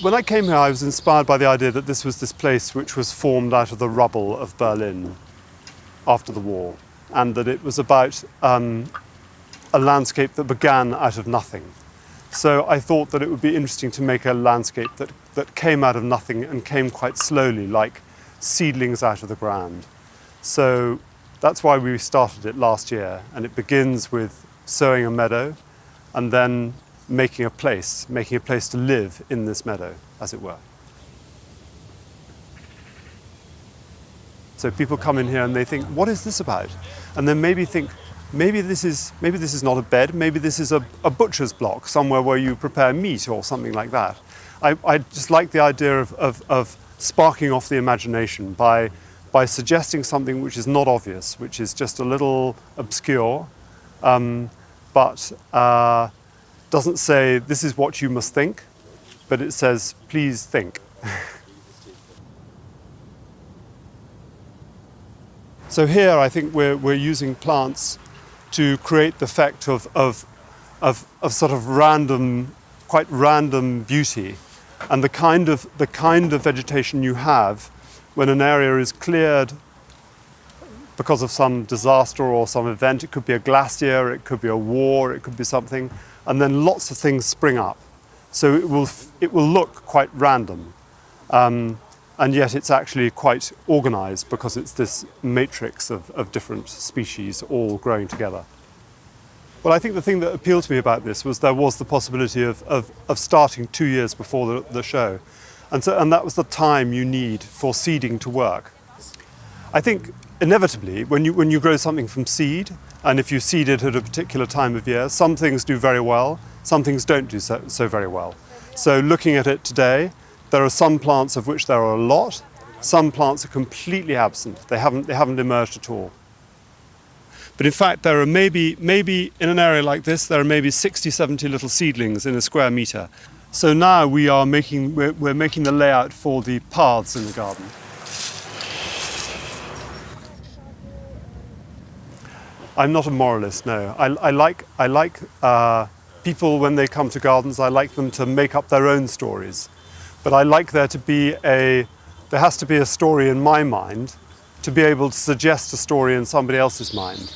when I came here, I was inspired by the idea that this was this place which was formed out of the rubble of Berlin after the war, and that it was about a landscape that began out of nothing. So I thought that it would be interesting to make a landscape that came out of nothing and came quite slowly, like seedlings out of the ground. So that's why we started it last year, and it begins with sowing a meadow and then making a place to live in this meadow, as it were. So people come in here and they think, what is this about? And then maybe think, maybe this is not a bed, maybe this is a butcher's block, somewhere where you prepare meat or something like that. I just like the idea of sparking off the imagination by suggesting something which is not obvious, which is just a little obscure, but doesn't say this is what you must think, but it says please think. So here I think we're using plants to create the effect of sort of random, quite random beauty, and the kind of vegetation you have when an area is cleared because of some disaster or some event. It could be a glacier, it could be a war, it could be something, and then lots of things spring up. So it will look quite random, and yet it's actually quite organized because it's this matrix of different species all growing together. Well, I think the thing that appealed to me about this was there was the possibility of starting 2 years before the show. And that was the time you need for seeding to work. I think inevitably, when you grow something from seed, and if you seed it at a particular time of year, some things do very well, some things don't do so very well. So looking at it today, there are some plants of which there are a lot, some plants are completely absent. They haven't emerged at all. But in fact, there are maybe in an area like this, there are maybe 60, 70 little seedlings in a square metre. So now we're making the layout for the paths in the garden. I'm not a moralist, no. I like people when they come to gardens. I like them to make up their own stories, but I like there has to be a story in my mind to be able to suggest a story in somebody else's mind.